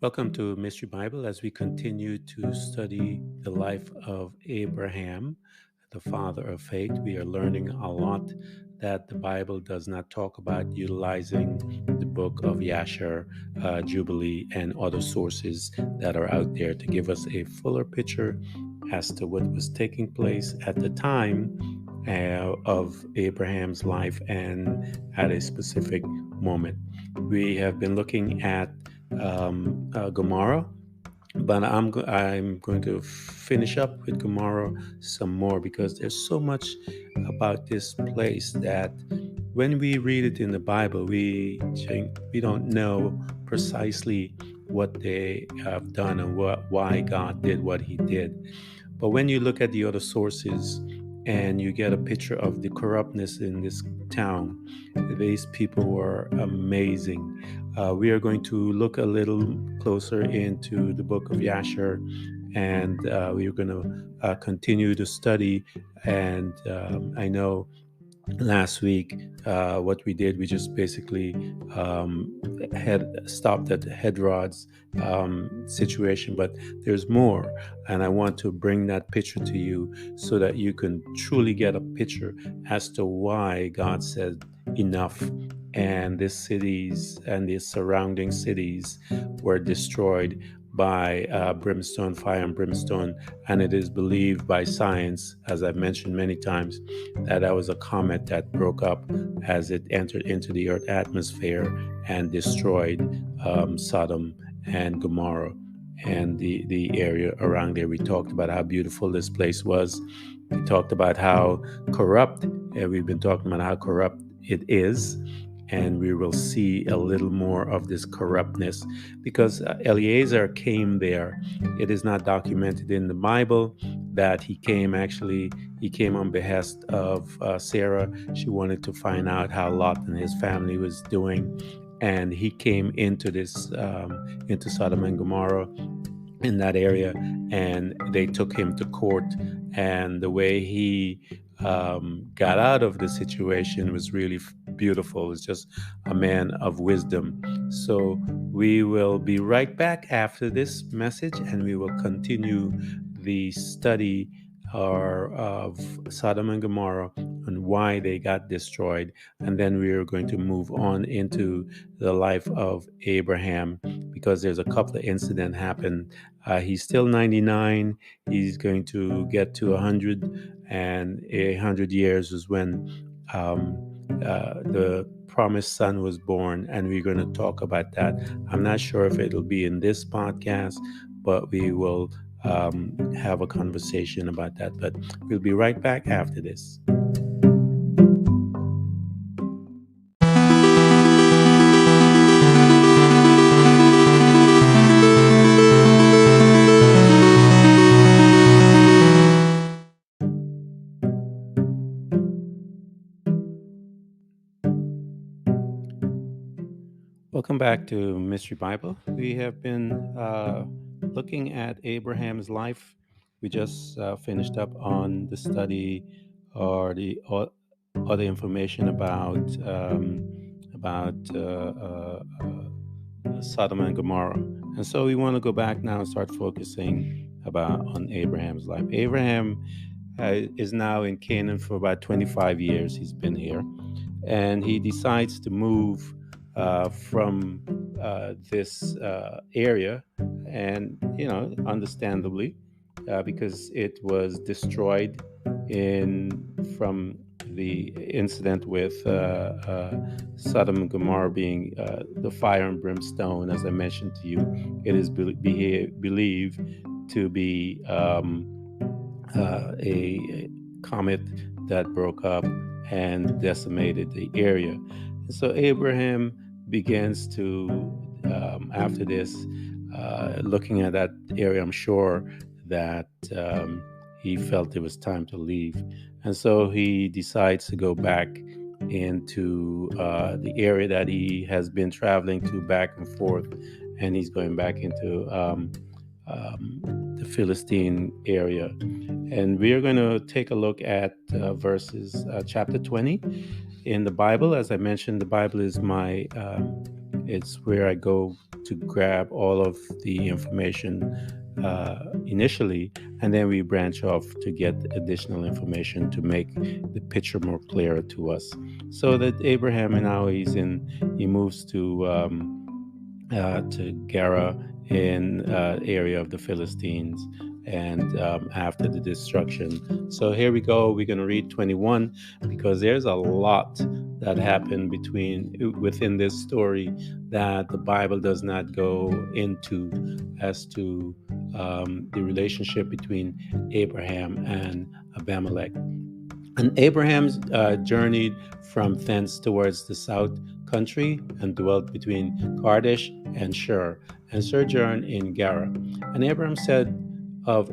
Welcome to Mystery Bible as we continue to study the life of Abraham, the father of faith. We are learning a lot that the Bible does not talk about, utilizing the book of Yasher, Jubilee, and other sources that are out there to give us a fuller picture as to what was taking place at the time of Abraham's life and at a specific moment. We have been looking at Gomorrah, but I'm going to finish up with Gomorrah some more because there's so much about this place that when we read it in the Bible, we don't know precisely what they have done and why God did what He did. But when you look at the other sources and you get a picture of the corruptness in this town, these people were amazing. We are going to look a little closer into the book of Yasher, and we are going to continue to study. And I know last week what we did, we just basically had stopped at the Hedrod's situation, but there's more, and I want to bring that picture to you so that you can truly get a picture as to why God said enough, and these cities and these surrounding cities were destroyed by brimstone, fire and brimstone. And it is believed by science, as I've mentioned many times, that was a comet that broke up as it entered into the Earth atmosphere and destroyed Sodom and Gomorrah and the area around there. We talked about how beautiful this place was. We talked about how corrupt, we've been talking about how corrupt it is. And we will see a little more of this corruptness because Eliezer came there. It is not documented in the Bible that he came. Actually, he came on behest of Sarah. She wanted to find out how Lot and his family was doing, and he came into into Sodom and Gomorrah in that area, and they took him to court. And the way he got out of the situation was really beautiful. It was just a man of wisdom. So we will be right back after this message, and we will continue the study of Sodom and Gomorrah and why they got destroyed. And then we are going to move on into the life of Abraham because there's a couple of incidents happened. He's still 99. He's going to get to 100, and 100 years is when the promised son was born, and we're going to talk about that. I'm not sure if it'll be in this podcast, but we will have a conversation about that. But we'll be right back after this. Welcome back to Mystery Bible. We have been looking at Abraham's life. We just finished up on the study or the other information about Sodom and Gomorrah, and so we want to go back now and start focusing about on Abraham's life. Abraham is now in Canaan for about 25 years. He's been here, and he decides to move from this area, and understandably, because it was destroyed in from the incident with Sodom and Gomorrah being the fire and brimstone. As I mentioned to you, it is believed to be a comet that broke up and decimated the area. And so Abraham begins to, after this, looking at that area, I'm sure that he felt it was time to leave. And so he decides to go back into the area that he has been traveling to back and forth, and he's going back into the Philistine area. And we are going to take a look at verses chapter 20 in the Bible. As I mentioned, the Bible is my It's where I go to grab all of the information initially, and then we branch off to get additional information to make the picture more clearer to us. So that Abraham now he moves to Gerar in area of the Philistines, and after the destruction. So here we go. We're going to read 21 because there's a lot that happened within this story that the Bible does not go into as to the relationship between Abraham and Abimelech. And Abraham journeyed from thence towards the south country and dwelt between Kadesh and Shur, and sojourned in Gerar. And Abraham said of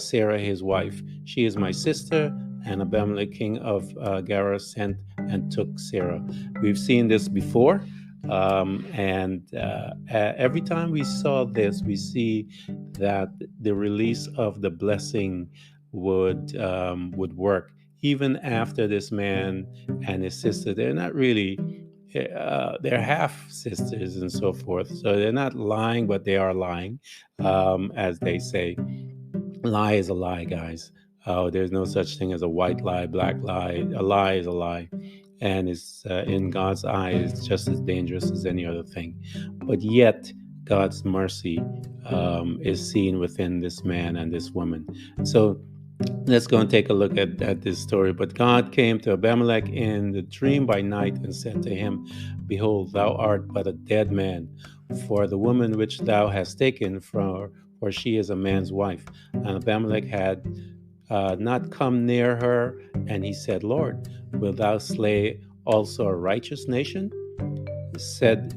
Sarah his wife, "She is my sister." And Abimelech king of Gerar sent and took Sarah. We've seen this before. And every time we saw this, we see that the release of the blessing would work even after this man and his sister. They're not really they're half sisters and so forth, so they're not lying, but they are lying, as they say. Lie is a lie, guys. There's no such thing as a white lie, black lie. A lie is a lie, and it's in God's eyes it's just as dangerous as any other thing. But yet God's mercy is seen within this man and this woman. So let's go and take a look at this story. But God came to Abimelech in the dream by night and said to him, "Behold, thou art but a dead man, for the woman which thou hast taken for she is a man's wife." And Abimelech had not come near her, and he said, "Lord, wilt thou slay also a righteous nation?" Said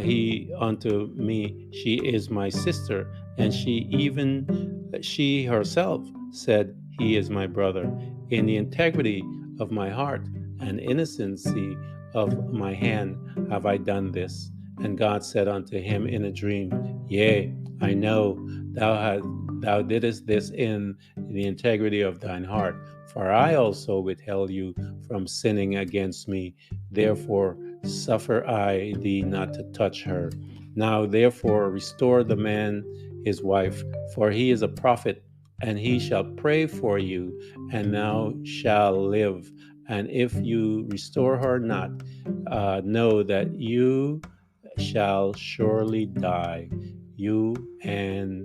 he unto me, "She is my sister." And she herself said, "He is my brother. In the integrity of my heart and innocency of my hand have I done this." And God said unto him in a dream, "Yea, I know thou didst this in the integrity of thine heart, for I also withheld you from sinning against me. Therefore suffer I thee not to touch her. Now therefore restore the man his wife, for he is a prophet, and he shall pray for you, and thou shalt live. And if you restore her not, know that you shall surely die, you and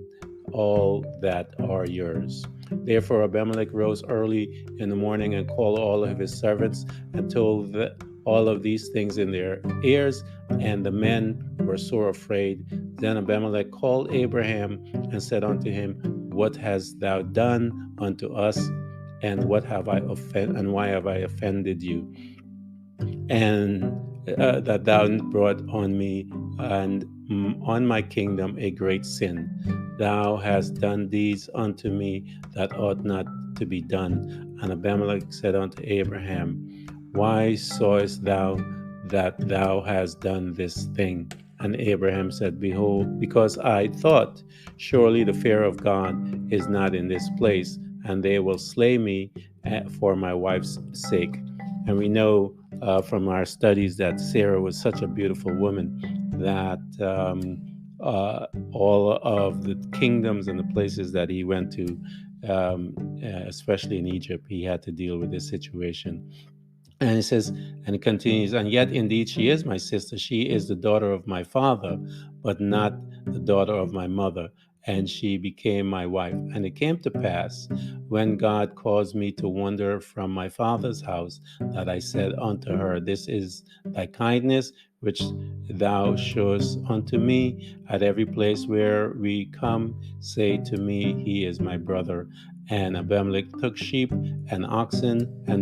all that are yours." Therefore Abimelech rose early in the morning and called all of his servants and told all of these things in their ears, and the men were sore afraid. Then Abimelech called Abraham and said unto him, "What hast thou done unto us, and what have I and why have I offended you? And that thou brought on me and on my kingdom a great sin. Thou hast done these unto me that ought not to be done." And Abimelech said unto Abraham, "Why sawest thou that thou hast done this thing?" And Abraham said, "Behold, because I thought, surely the fear of God is not in this place, and they will slay me for my wife's sake." And we know from our studies that Sarah was such a beautiful woman that all of the kingdoms and the places that he went to, especially in Egypt, he had to deal with this situation. And it says, and it continues, "And yet indeed she is my sister. She is the daughter of my father, but not the daughter of my mother. And she became my wife. And it came to pass, when God caused me to wander from my father's house, that I said unto her, This is thy kindness, which thou showest unto me. At every place where we come, say to me, He is my brother." And Abimelech took sheep and oxen and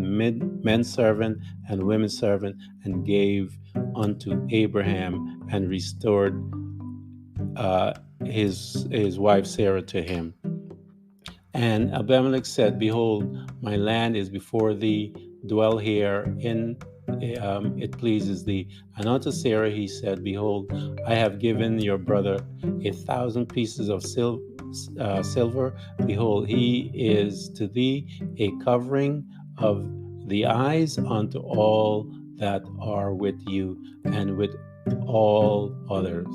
men servant and women servant and gave unto Abraham and restored his wife Sarah to him. And Abimelech said, "Behold, my land is before thee, dwell here in it pleases thee." And unto Sarah he said, "Behold, I have given your brother 1,000 pieces of silver. Behold, he is to thee a covering of the eyes unto all that are with you, and with all others.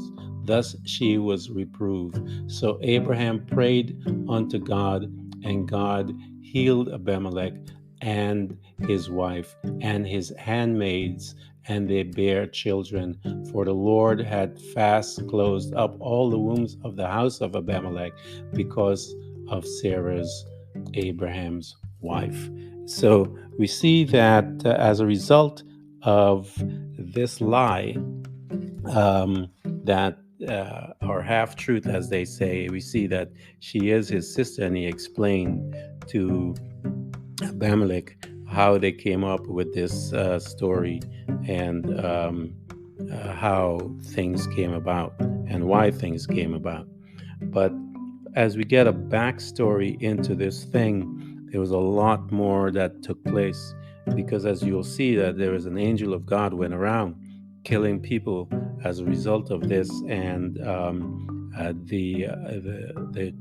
Thus she was reproved. So Abraham prayed unto God, and God healed Abimelech and his wife and his handmaids, and they bare children. For the Lord had fast closed up all the wombs of the house of Abimelech because of Sarah's, Abraham's wife. So we see that as a result of this lie, that or half truth, as they say, we see that she is his sister, and he explained to Abimelech how they came up with this story, and how things came about and why things came about. But as we get a backstory into this thing, there was a lot more that took place, because as you'll see that there is an angel of God went around killing people as a result of this, and the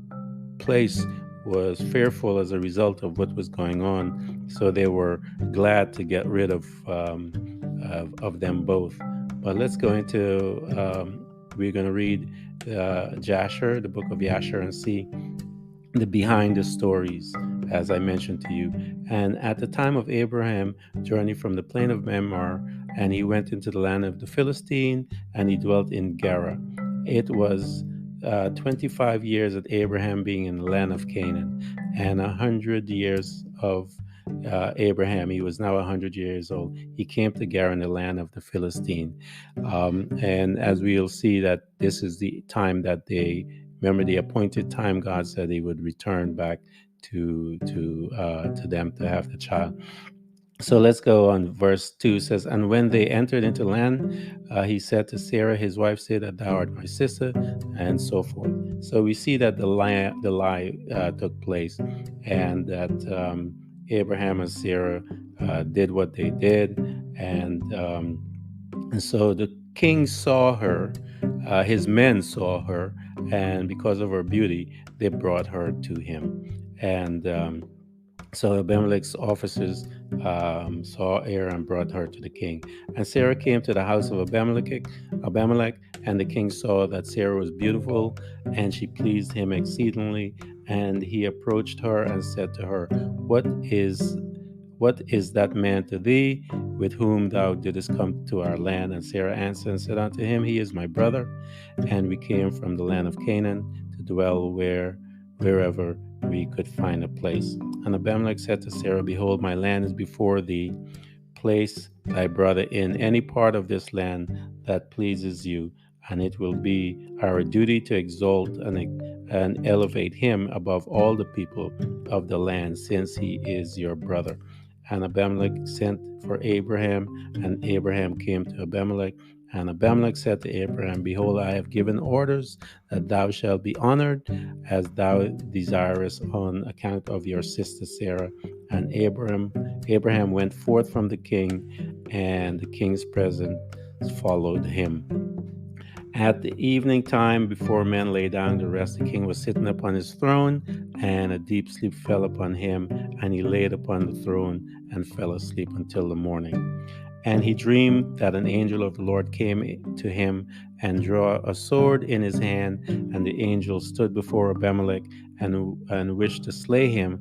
place was fearful as a result of what was going on. So they were glad to get rid of them both. But let's go into we're going to read Jasher, the book of Jasher, and see the behind the stories, as I mentioned to you. And at the time of Abraham journey from the plain of Mamre, and he went into the land of the Philistine, and he dwelt in Gerar. It was 25 years of Abraham being in the land of Canaan, and 100 years of Abraham. He was now 100 years old. He came to Gerar in the land of the Philistine, and as we'll see that this is the time that they remember the appointed time. God said He would return back to them to have the child. So let's go on. Verse 2 says, and when they entered into land, he said to Sarah, his wife, say that thou art my sister, and so forth. So we see that the lie took place, and that Abraham and Sarah did what they did. And so the king saw her, his men saw her, and because of her beauty, they brought her to him. And so Abimelech's officers saw her and brought her to the king. And Sarah came to the house of Abimelech, and the king saw that Sarah was beautiful, and she pleased him exceedingly. And he approached her and said to her, what is that man to thee, with whom thou didst come to our land? And Sarah answered and said unto him, he is my brother, and we came from the land of Canaan to dwell wherever we could find a place. And Abimelech said to Sarah, behold, my land is before thee. Place thy brother in any part of this land that pleases you, and it will be our duty to exalt and elevate him above all the people of the land, since he is your brother. And Abimelech sent for Abraham, and Abraham came to Abimelech. And Abimelech said to Abraham, behold, I have given orders that thou shalt be honored as thou desirest on account of your sister Sarah. And Abraham went forth from the king, and the king's presence followed him. At the evening time, before men lay down to rest, the king was sitting upon his throne, and a deep sleep fell upon him, and he laid upon the throne and fell asleep until the morning. And he dreamed that an angel of the Lord came to him and drew a sword in his hand, and the angel stood before Abimelech and wished to slay him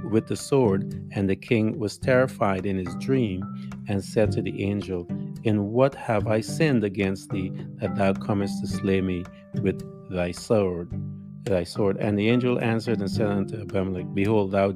with the sword. And the king was terrified in his dream, and said to the angel, in what have I sinned against thee, that thou comest to slay me with thy sword? And the angel answered and said unto Abimelech, behold, thou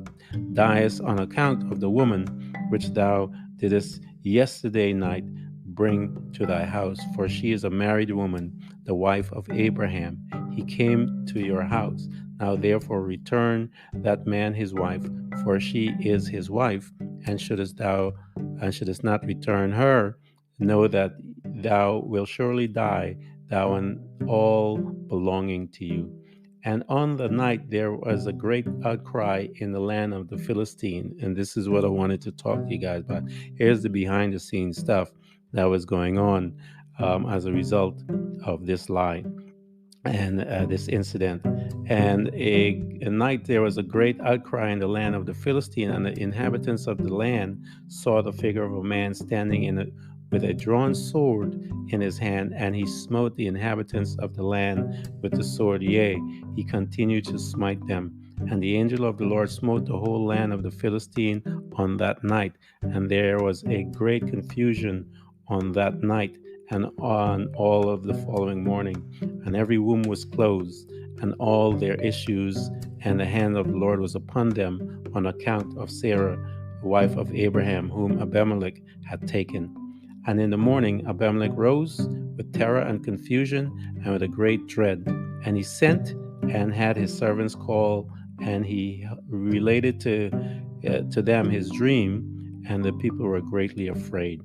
diest on account of the woman which thou didst yesterday night bring to thy house, for she is a married woman, the wife of Abraham. He came to your house. Now therefore return that man his wife, for she is his wife, and shouldest not return her, know that thou wilt surely die, thou and all belonging to you. And on the night there was a great outcry in the land of the Philistine. And this is what I wanted to talk to you guys about. Here's the behind the scenes stuff that was going on as a result of this lie and this incident. And a night there was a great outcry in the land of the Philistine, and the inhabitants of the land saw the figure of a man standing with a drawn sword in his hand, and he smote the inhabitants of the land with the sword. Yea, he continued to smite them. And the angel of the Lord smote the whole land of the Philistine on that night. And there was a great confusion on that night and on all of the following morning. And every womb was closed, and all their issues, and the hand of the Lord was upon them on account of Sarah, the wife of Abraham, whom Abimelech had taken. And in the morning Abimelech rose with terror and confusion and with a great dread. And he sent and had his servants call, and he related to them his dream, and the people were greatly afraid.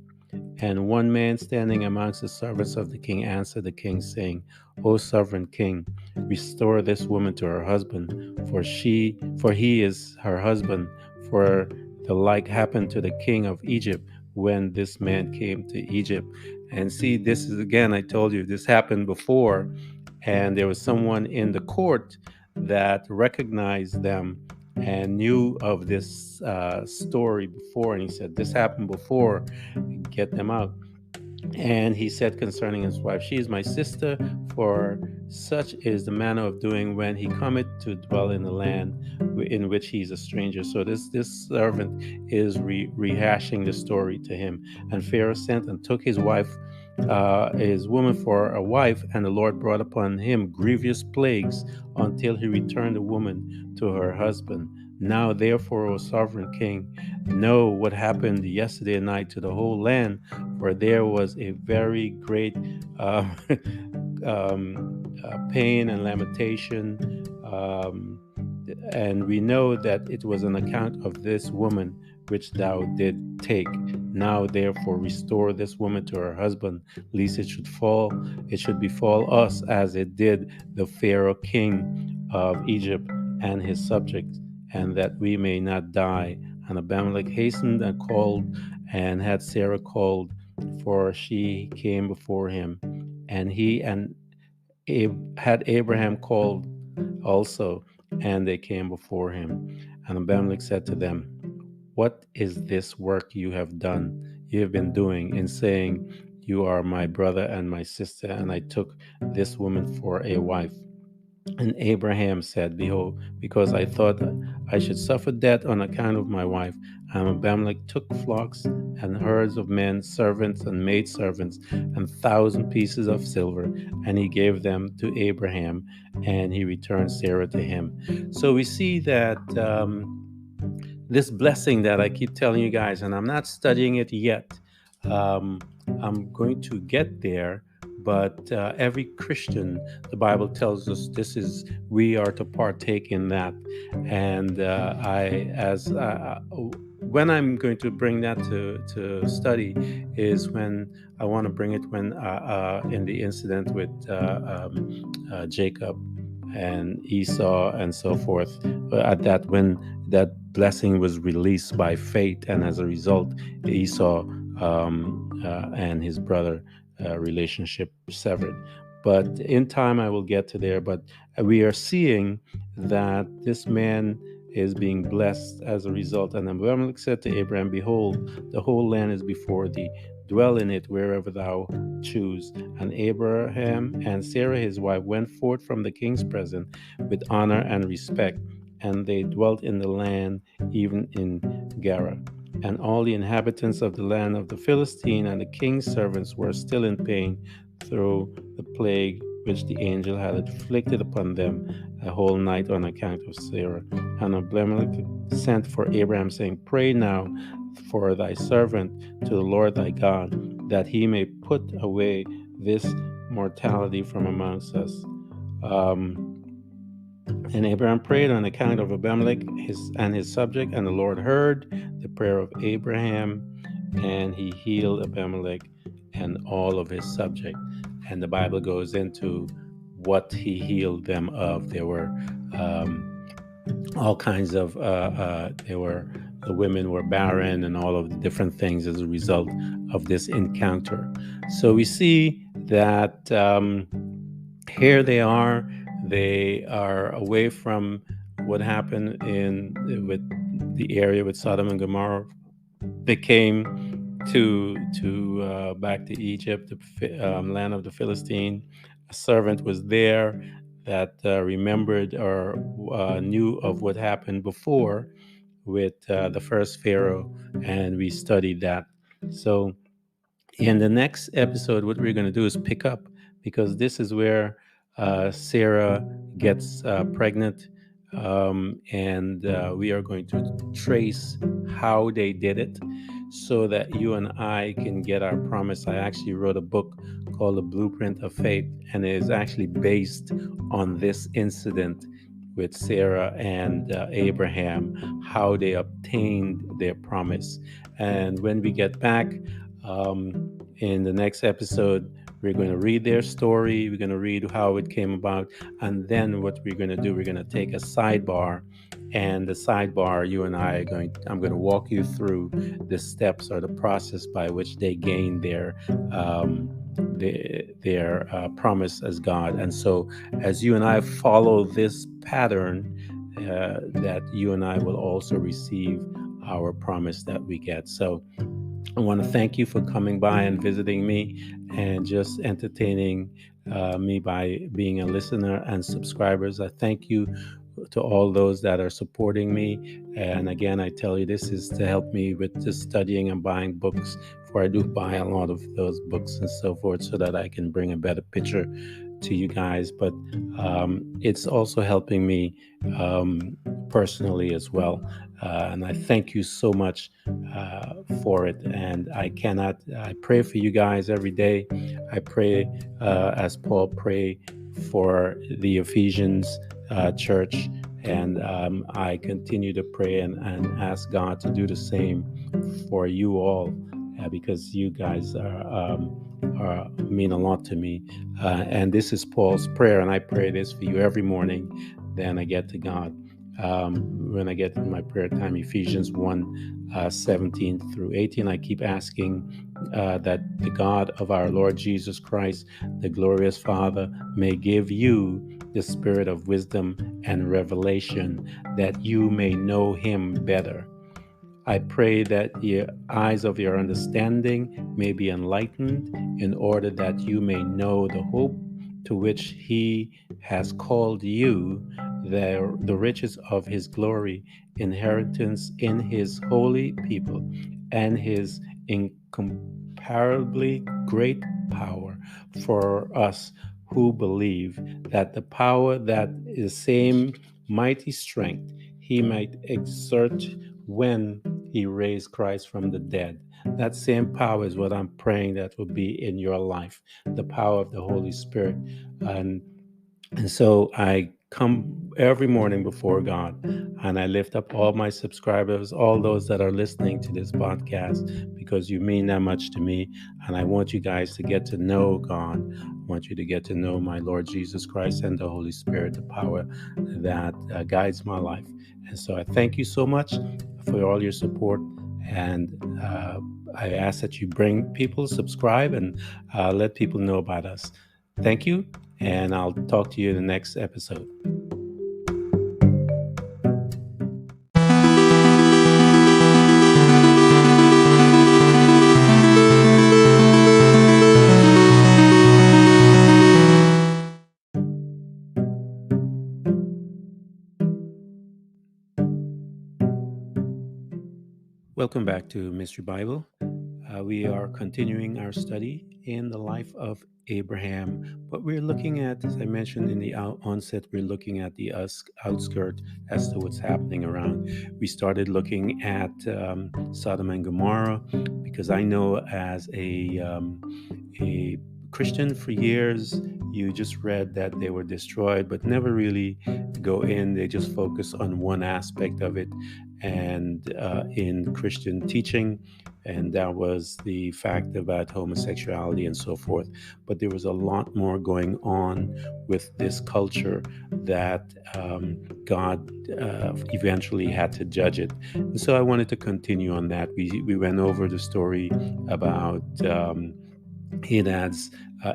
And one man standing amongst the servants of the king answered the king, saying, O sovereign king, restore this woman to her husband, for he is her husband. For the like happened to the king of Egypt when this man came to Egypt. And see, this is again, I told you, this happened before, and there was someone in the court that recognized them and knew of this story before, and he said, this happened before, get them out. And he said concerning his wife, she is my sister, for such is the manner of doing when he cometh to dwell in the land in which he is a stranger. So this servant is rehashing the story to him. And Pharaoh sent and took his wife, his woman for a wife, and the Lord brought upon him grievous plagues until he returned the woman to her husband. Now therefore, O sovereign king, know what happened yesterday night to the whole land, for there was a very great pain and lamentation. And we know that it was on account of this woman which thou did take. Now therefore restore this woman to her husband, lest it should befall us as it did the Pharaoh king of Egypt and his subjects, and that we may not die. And Abimelech hastened and called, and had Sarah called, for she came before him. And he and had Abraham called also, and they came before him. And Abimelech said to them, what is this work you have been doing, in saying, you are my brother and my sister, and I took this woman for a wife? And Abraham said, behold, because I thought I should suffer death on account of my wife. And Abimelech took flocks and herds of men, servants and maidservants, and 1,000 pieces of silver, and he gave them to Abraham, and he returned Sarah to him. So we see that this blessing that I keep telling you guys, and I'm not studying it yet. I'm going to get there, but every Christian, the Bible tells us we are to partake in that. And when I'm going to bring that to study is when I want to bring it when in the incident with Jacob and Esau and so forth. At that, when that blessing was released by faith, and as a result, Esau and his brother relationship severed. But in time, I will get to there. But we are seeing that this man is being blessed as a result. And Abimelech said to Abraham, behold, the whole land is before thee. Dwell in it wherever thou choose. And Abraham and Sarah his wife went forth from the king's presence with honor and respect, and they dwelt in the land, even in Gerar. And all the inhabitants of the land of the Philistine and the king's servants were still in pain through the plague which the angel had inflicted upon them a whole night on account of Sarah. And Abimelech sent for Abraham, saying, pray now for thy servant to the Lord thy God, that he may put away this mortality from amongst us. And Abraham prayed on account of Abimelech and his subject, and the Lord heard the prayer of Abraham, and he healed Abimelech and all of his subject. And the Bible goes into what he healed them of. There were all kinds of, the women were barren and all of the different things as a result of this encounter. So we see that here they are away from what happened with the area with Sodom and Gomorrah. They came to back to Egypt, the land of the Philistine. A servant was there that remembered or knew of what happened before with the first Pharaoh, and we studied that. So in the next episode, what we're going to do is pick up, because this is where Sarah gets pregnant, and we are going to trace how they did it so that you and I can get our promise. I actually wrote a book called The Blueprint of Faith, and it is actually based on this incident with Sarah and Abraham, how they obtained their promise. And when we get back, in the next episode, we're going to read their story. We're going to read how it came about. And then what we're going to do, we're going to take a sidebar. And the sidebar, you and I are I'm going to walk you through the steps or the process by which they gained their promise as God. And so as you and I follow this pattern, that you and I will also receive our promise that we get. So I want to thank you for coming by and visiting me and just entertaining me by being a listener and subscribers. I thank you to all those that are supporting me. And again, I tell you, this is to help me with just studying and buying books, for I do buy a lot of those books and so forth, so that I can bring a better picture to you guys. But it's also helping me personally as well. And I thank you so much for it. And I pray for you guys every day. I pray as Paul prayed for the Ephesians church. And I continue to pray and ask God to do the same for you all, because you guys mean a lot to me. And this is Paul's prayer, and I pray this for you every morning. Then I get to God. When I get in my prayer time, Ephesians 1, 17 through 18, I keep asking that the God of our Lord Jesus Christ, the glorious Father, may give you the spirit of wisdom and revelation, that you may know him better. I pray that the eyes of your understanding may be enlightened, in order that you may know the hope to which he has called you, the riches of his glory, inheritance in his holy people, and his incomparably great power for us who believe, that the power that is same mighty strength he might exert when he raised Christ from the dead. That same power is what I'm praying that will be in your life, the power of the Holy Spirit. And so I come every morning before God, and I lift up all my subscribers, all those that are listening to this podcast, because you mean that much to me. And I want you guys to get to know God. I want you to get to know my Lord Jesus Christ and the Holy Spirit, the power that guides my life. And so I thank you so much for all your support. And I ask that you bring people, subscribe, and let people know about us. Thank you, and I'll talk to you in the next episode. Welcome back to Mystery Bible. We are continuing our study in the life of Abraham, but we're looking at, as I mentioned in the onset, we're looking at the outskirt as to what's happening around. We started looking at Sodom and Gomorrah, because I know as a Christian for years, you just read that they were destroyed, but never really go in. They just focus on one aspect of it, and in Christian teaching, and that was the fact about homosexuality and so forth. But there was a lot more going on with this culture that God eventually had to judge it. And so I wanted to continue on that. We went over the story about Hadad's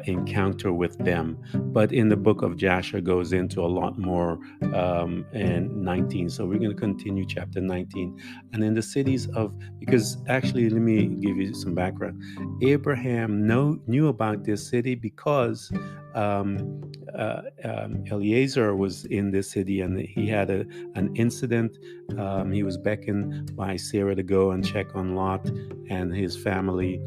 encounter with them. But in the book of Joshua goes into a lot more, and 19. So we're going to continue chapter 19. And in the cities of, because actually, let me give you some background. Abraham knew about this city because Eliezer was in this city, and he had an incident. He was beckoned by Sarah to go and check on Lot and his family,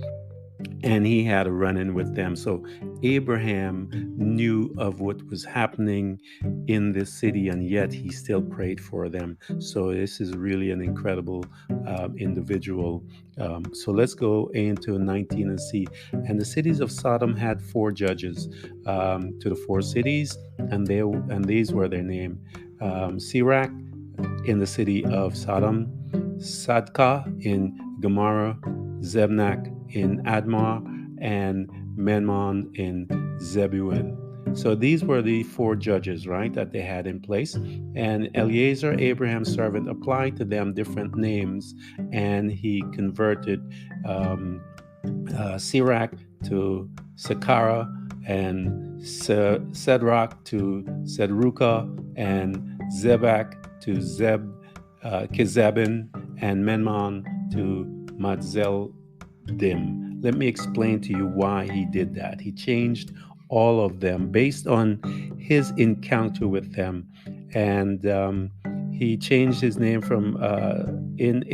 and he had a run-in with them. So Abraham knew of what was happening in this city, and yet he still prayed for them. So this is really an incredible individual. So let's go into 19 and see. And the cities of Sodom had four judges to the four cities, and these were their name: Sirach in the city of Sodom, Sadka in Gomorrah, Zebnak in Admah, and Menmon in Zeboyim. So these were the four judges, right, that they had in place. And Eliezer, Abraham's servant, applied to them different names, and he converted Sirach to Sakara, and Sedrak to Sedruka, and Zebak to Kezebin, and Menmon to Matzeldim. Let me explain to you why he did that. He changed all of them based on his encounter with them, and he changed his name from in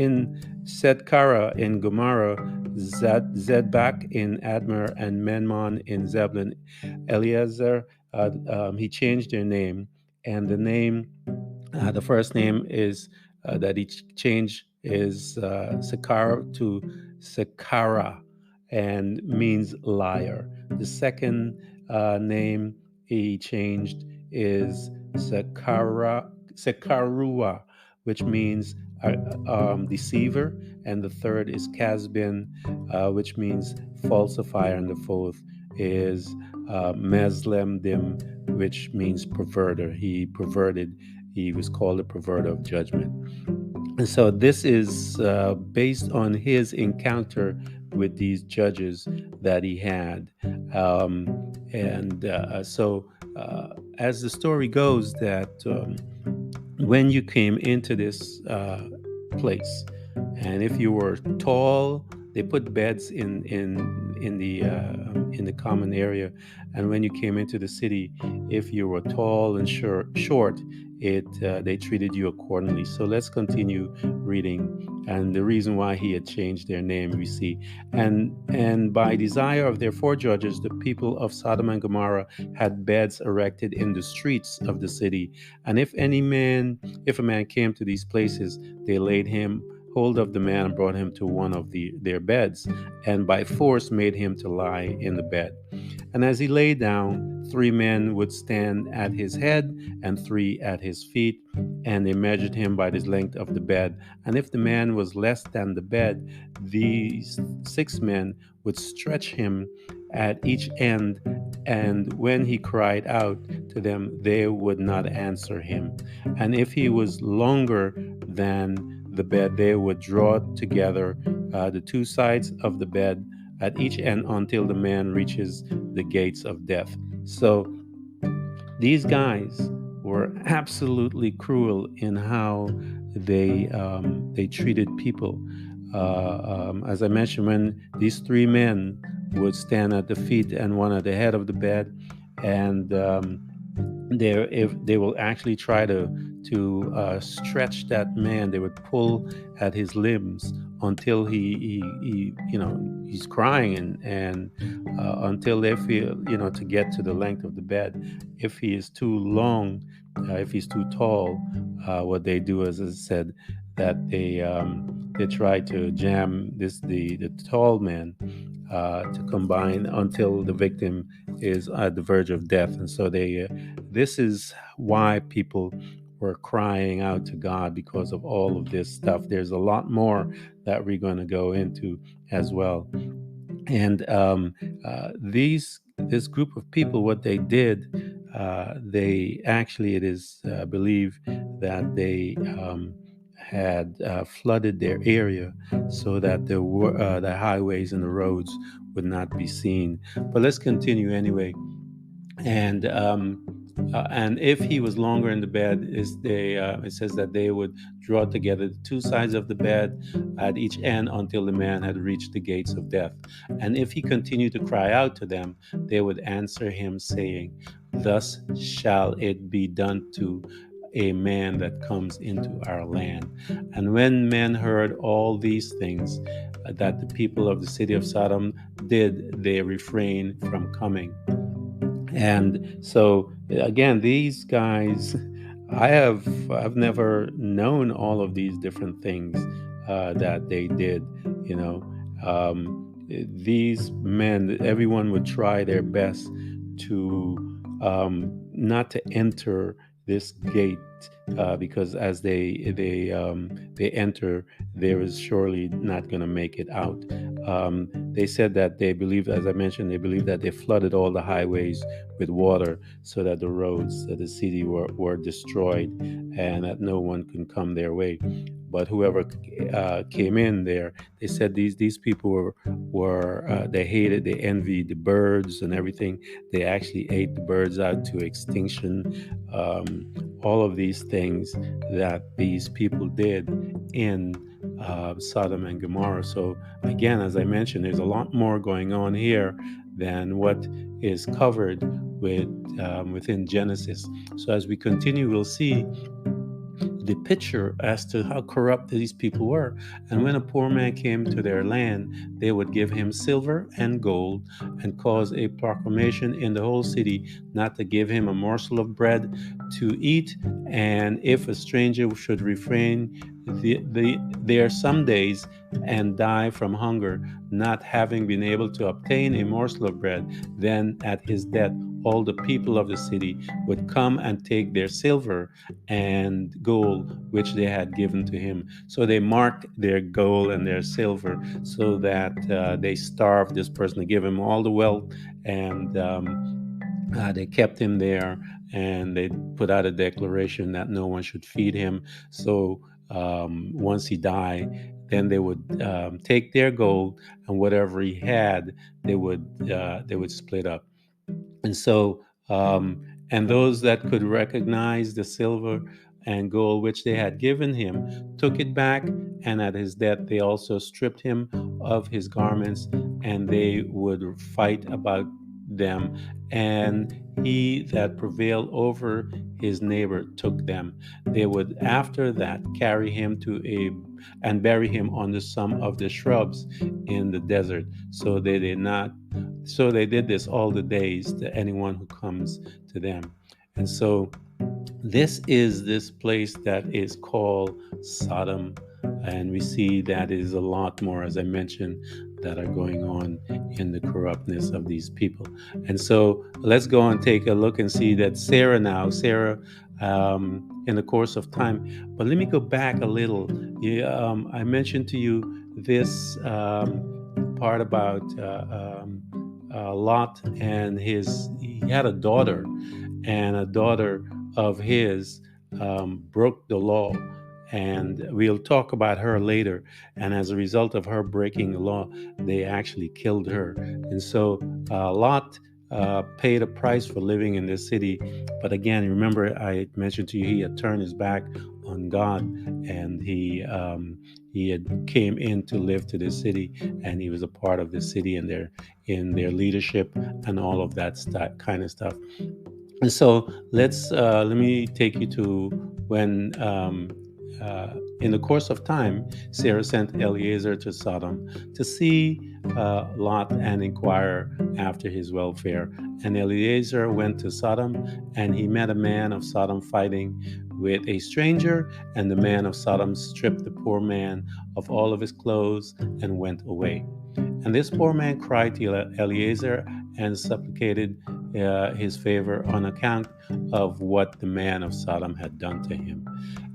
Setkara in Gomorrah, Zedbak in Admah, and Menmon in Zebulun. Eliezer, he changed their name, and the name, the first name is that he changed is Sakara to Sakara, and means liar. The second name he changed is Sakarua, which means deceiver. And the third is Casbin, which means falsifier. And the fourth is Meslemdim, which means perverter. He perverted. He was called a perverter of judgment. And so this is based on his encounter with these judges that he had. As the story goes, that when you came into this place, and if you were tall, they put beds in the common area. And when you came into the city, if you were tall and short, they treated you accordingly. So let's continue reading. And the reason why he had changed their name, we see. And by desire of their four judges, the people of Sodom and Gomorrah had beds erected in the streets of the city. And if a man came to these places, they laid him hold of the man and brought him to one of their beds, and by force made him to lie in the bed. And as he lay down, 3 men would stand at his head and 3 at his feet, and they measured him by the length of the bed. And if the man was less than the bed, these 6 men would stretch him at each end, and when he cried out to them, they would not answer him. And if he was longer than the bed, they would draw together the 2 sides of the bed at each end until the man reaches the gates of death. So these guys were absolutely cruel in how they treated people. As I mentioned, when these 3 men would stand at the feet and one at the head of the bed, and if they will actually try to stretch that man, they would pull at his limbs until he he's crying, and until they feel, to get to the length of the bed. If he is too long, if he's too tall, what they do, as I said, that they try to jam the tall man to combine until the victim is at the verge of death. And so this is why people were crying out to God because of all of this stuff. There's a lot more that we're going to go into as well. And this group of people, what they did, they actually, it is believed that they had flooded their area so that the highways and the roads would not be seen. But let's continue anyway. And if he was longer in the bed, it says that they would draw together the two sides of the bed at each end until the man had reached the gates of death. And if he continued to cry out to them, they would answer him, saying, "Thus shall it be done to a man that comes into our land." And when men heard all these things that the people of the city of Sodom did, they refrained from coming. And so again, these guys, I've never known all of these different things that they did. You know, these men, everyone would try their best to not to enter this gate because as they enter, there is surely not going to make it out. They said that they believe, as I mentioned, they believe that they flooded all the highways with water so that the roads of the city were destroyed and that no one can come their way. But whoever came in there, they said these people were they hated, they envied the birds and everything. They actually ate the birds out to extinction. All of these things that these people did in Sodom and Gomorrah. So again, as I mentioned, there's a lot more going on here than what is covered within Genesis. So as we continue, we'll see the picture as to how corrupt these people were. And when a poor man came to their land, they would give him silver and gold and cause a proclamation in the whole city not to give him a morsel of bread to eat. And if a stranger should refrain there some days and die from hunger, not having been able to obtain a morsel of bread, then at his death, all the people of the city would come and take their silver and gold which they had given to him. So they marked their gold and their silver so that they starved this person to give him all the wealth, and they kept him there, and they put out a declaration that no one should feed him. So once he died, then they would take their gold and whatever he had, they would split up. And so, and those that could recognize the silver and gold which they had given him took it back, and at his death they also stripped him of his garments, and they would fight about them. And he that prevailed over his neighbor took them. They would after that carry him and bury him under some of the shrubs in the desert. So they did this all the days to anyone who comes to them. And so this is this place that is called Sodom. And we see that is a lot more, as I mentioned, that are going on in the corruptness of these people. And so let's go and take a look and see that Sarah, in the course of time. But let me go back a little. I mentioned to you this part about Lot and he had a daughter, and a daughter of his broke the law. And we'll talk about her later. And as a result of her breaking the law, they actually killed her. And so Lot paid a price for living in this city. But again, remember I mentioned to you, he had turned his back on God, and he had came in to live to this city, and he was a part of the city and in their leadership and all of that kind of stuff. And so let me take you to when in the course of time, Sarah sent Eliezer to Sodom to see Lot and inquire after his welfare. And Eliezer went to Sodom, and he met a man of Sodom fighting with a stranger, and the man of Sodom stripped the poor man of all of his clothes and went away. And this poor man cried to Eliezer and supplicated his favor on account of what the man of Sodom had done to him.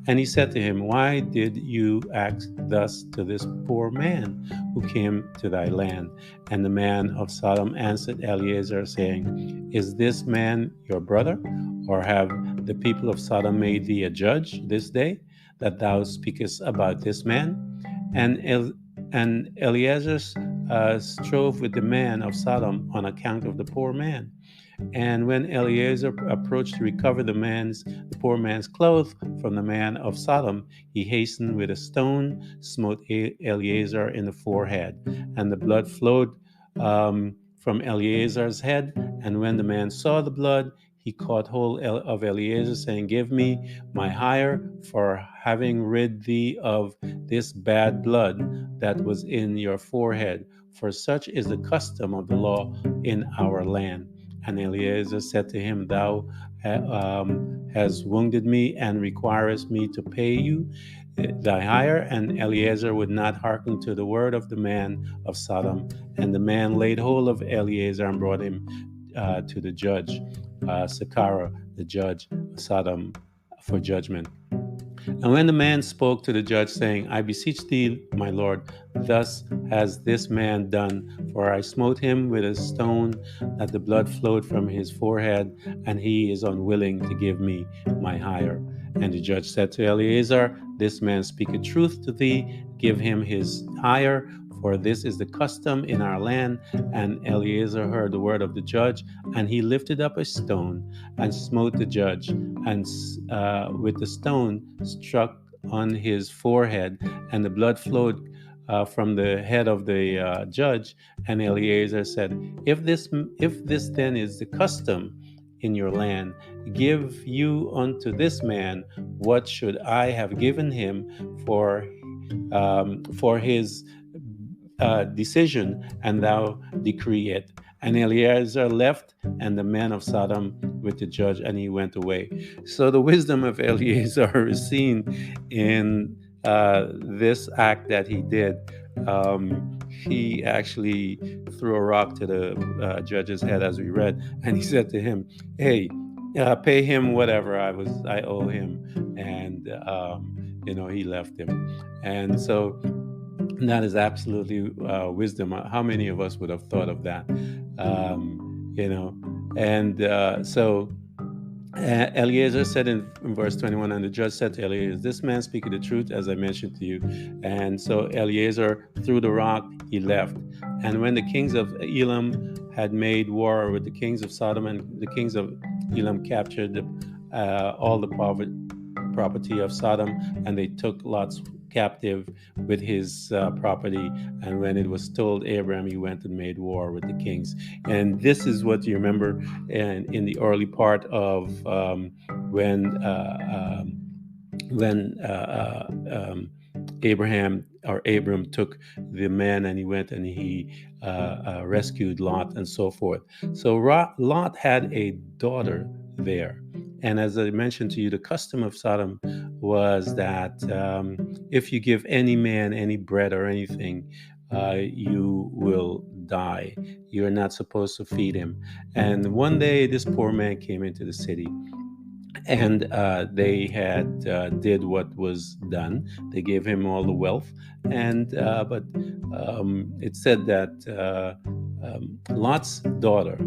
And he said to him, "Why did you act thus to this poor man who came to thy land?" And the man of Sodom answered Eliezer, saying, "Is this man your brother? Or have the people of Sodom made thee a judge this day, that thou speakest about this man?" And Eliezer strove with the man of Sodom on account of the poor man. And when Eliezer approached to recover the poor man's clothes from the man of Sodom, he hastened with a stone, smote Eliezer in the forehead, and the blood flowed from Eliezer's head. And when the man saw the blood, he caught hold of Eliezer, saying, "Give me my hire for having rid thee of this bad blood that was in your forehead, for such is the custom of the law in our land." And Eliezer said to him, "Thou hast wounded me and requirest me to pay you thy hire." And Eliezer would not hearken to the word of the man of Sodom. And the man laid hold of Eliezer and brought him to the judge, Sakara, the judge of Sodom, for judgment. And when the man spoke to the judge, saying, "I beseech thee, my lord, thus has this man done, for I smote him with a stone, that the blood flowed from his forehead, and he is unwilling to give me my hire." And the judge said to Eleazar, "This man speaketh truth to thee, give him his hire, for this is the custom in our land." And Eleazar heard the word of the judge, and he lifted up a stone and smote the judge, and with the stone struck on his forehead, and the blood flowed from the head of the judge. And Eleazar said, if this then is the custom in your land, give you unto this man what should I have given him for his decision, and thou decree it." And Eleazar left, and the man of Sodom with the judge, and he went away. So the wisdom of Eleazar is seen in this act that he did. He actually threw a rock to the judge's head, as we read, and he said to him, "Hey, pay him whatever I owe him," and he left him. And so that is absolutely wisdom. How many of us would have thought of that? So Eliezer said in verse 21, and the judge said to Eliezer, "This man speaketh the truth, as I mentioned to you." And so Eliezer threw the rock, he left. And when the kings of Elam had made war with the kings of Sodom, and the kings of Elam captured all the property of Sodom, and they took Lot's captive with his property. And when it was told Abram, he went and made war with the kings. And this is what you remember in the early part of when Abram took the men, and he went and he rescued Lot and so forth. So Lot had a daughter there. And as I mentioned to you, the custom of Sodom was that if you give any man any bread or anything, you will die. You're not supposed to feed him. And one day, this poor man came into the city, and they had did what was done. They gave him all the wealth, and but it said that Lot's daughter,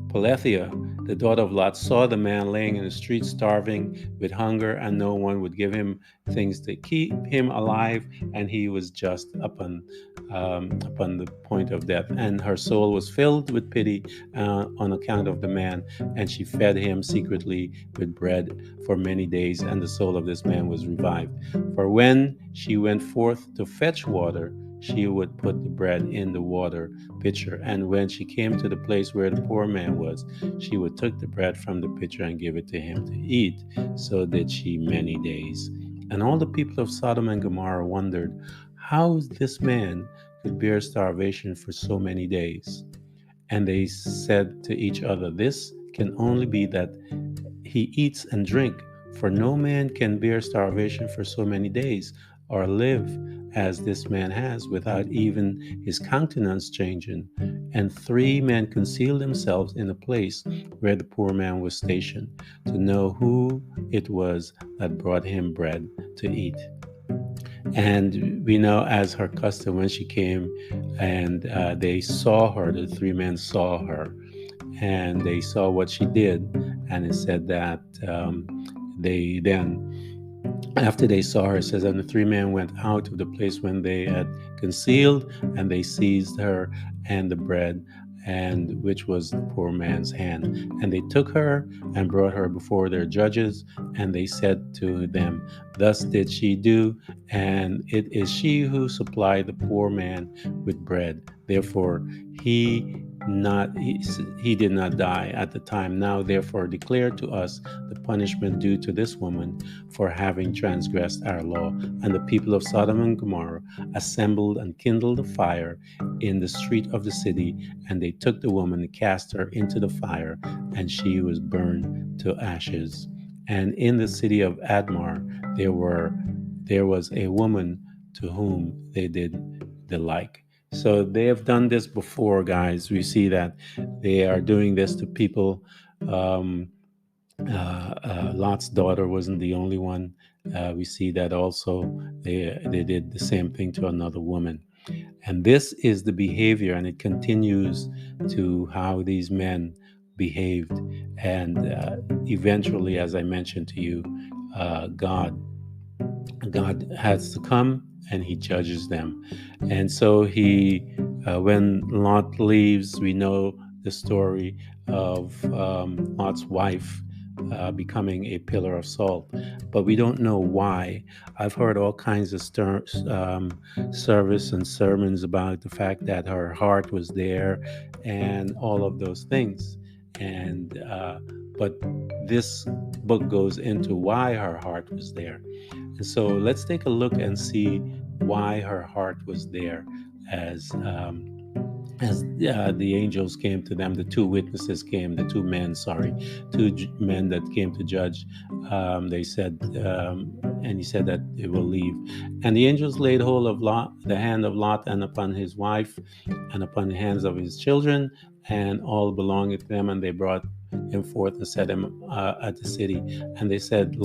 Pelethia, the daughter of Lot, saw the man laying in the street starving with hunger, and no one would give him things to keep him alive, and he was just upon the point of death. And her soul was filled with pity on account of the man, and she fed him secretly with bread for many days, and the soul of this man was revived. For when she went forth to fetch water, she would put the bread in the water pitcher, and when she came to the place where the poor man was, she would take the bread from the pitcher and give it to him to eat. So did she many days. And all the people of Sodom and Gomorrah wondered how this man could bear starvation for so many days. And they said to each other, "This can only be that he eats and drink, for no man can bear starvation for so many days, or live as this man has, without even his countenance changing." And 3 men concealed themselves in the place where the poor man was stationed, to know who it was that brought him bread to eat. And we know, as her custom, when she came and they saw her, the 3 men saw her, and they saw what she did, and it said that they then After they saw her, it says, and the three men went out of the place when they had concealed, and they seized her and the bread, and which was the poor man's hand. And they took her and brought her before their judges, and they said to them, thus did she do, and it is she who supplied the poor man with bread. Therefore he did not die at the time. Now therefore declare to us the punishment due to this woman for having transgressed our law. And the people of Sodom and Gomorrah assembled and kindled a fire in the street of the city, and they took the woman and cast her into the fire, and she was burned to ashes. And in the city of Admah there was a woman to whom they did the like. So they have done this before, guys. We see that they are doing this to people. Um, Lot's daughter wasn't the only one. We see that also they did the same thing to another woman. And this is the behavior, and it continues to how these men behaved. And eventually, as I mentioned to you, God has to come and he judges them. And so when Lot leaves, we know the story of Lot's wife becoming a pillar of salt, but we don't know why. I've heard all kinds of service and sermons about the fact that her heart was there and all of those things. And but this book goes into why her heart was there. And so let's take a look and see why her heart was there as the angels came to them, the two witnesses came, the two men, sorry, men that came to judge. They said, and he said that they will leave. And the angels laid hold of Lot, the hand of Lot, and upon his wife, and upon the hands of his children, and all belonging to them. And they brought him forth and set him at the city. And they said, to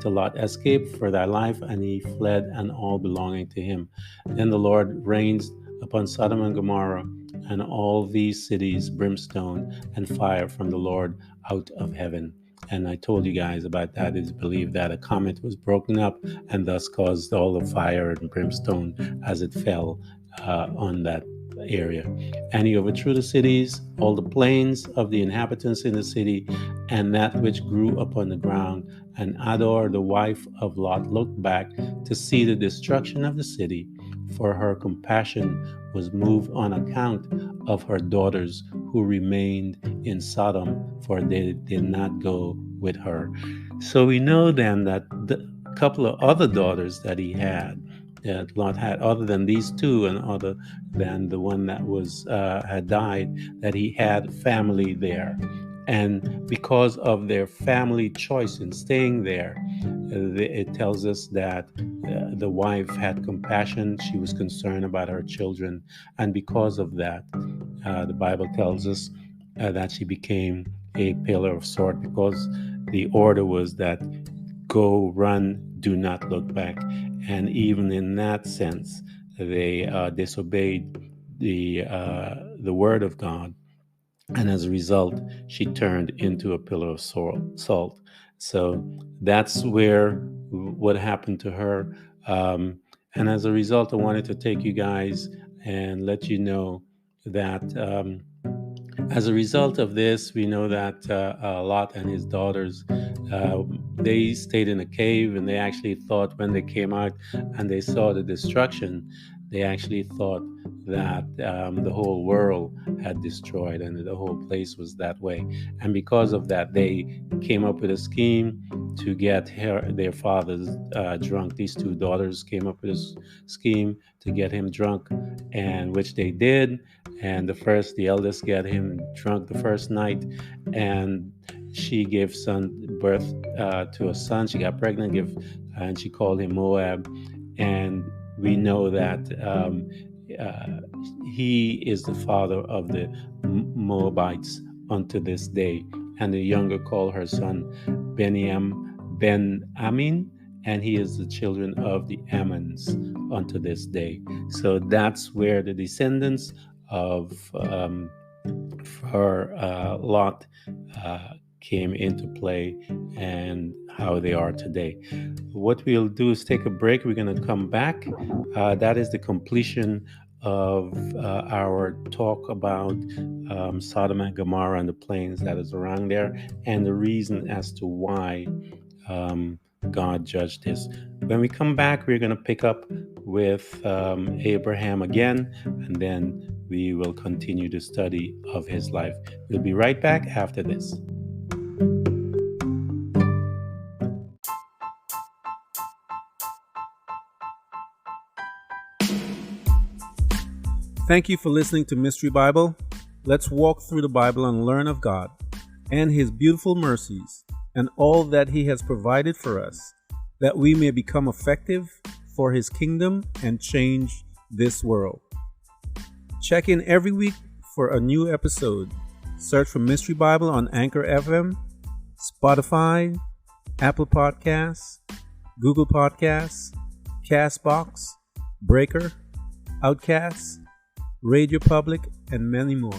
Lot, escape for thy life, and he fled, and all belonging to him. Then the Lord rains upon Sodom and Gomorrah and all these cities brimstone and fire from the Lord out of heaven. And I told you guys about that. It's believed that a comet was broken up and thus caused all the fire and brimstone as it fell on that area. And he overthrew the cities, all the plains of the inhabitants in the city, and that which grew upon the ground. And Ador, the wife of Lot, looked back to see the destruction of the city, for her compassion was moved on account of her daughters who remained in Sodom, for they did not go with her. So we know then that the couple of other daughters that he had, that Lot had, other than these two and other than the one that was had died, that he had family there. And because of their family choice in staying there, it tells us that the wife had compassion. She was concerned about her children. And because of that, the Bible tells us that she became a pillar of salt, because the order was that go, run, do not look back. And even in that sense, they disobeyed the word of God, and as a result, she turned into a pillar of salt. So that's where what happened to her. And as a result, I wanted to take you guys and let you know that as a result of this, we know that Lot and his daughters, they stayed in a cave, and they actually thought when they came out and they saw the destruction, they actually thought that the whole world had destroyed and the whole place was that way. And because of that, they came up with a scheme to get their fathers drunk. These two daughters came up with a scheme to get him drunk, and which they did. And the eldest, got him drunk the first night, and she gave birth to a son. She got pregnant, and she called him Moab. And we know that uh, he is the father of the Moabites unto this day. And the younger called her son Ben Amin, and he is the children of the Ammons unto this day. So that's where the descendants of her Lot came into play and how they are today. What we'll do is take a break. We're going to come back. That is the completion of our talk about Sodom and Gomorrah and the plains that is around there, and the reason as to why God judged this. When we come back, we're going to pick up with Abraham again, and then we will continue the study of his life. We'll be right back after this. Thank you for listening to Mystery Bible. Let's walk through the Bible and learn of God and His beautiful mercies and all that He has provided for us, that we may become effective for His kingdom and change this world. Check in every week for a new episode. Search for Mystery Bible on Anchor FM, Spotify, Apple Podcasts, Google Podcasts, Castbox, Breaker, Outcasts, Radio Public, and many more.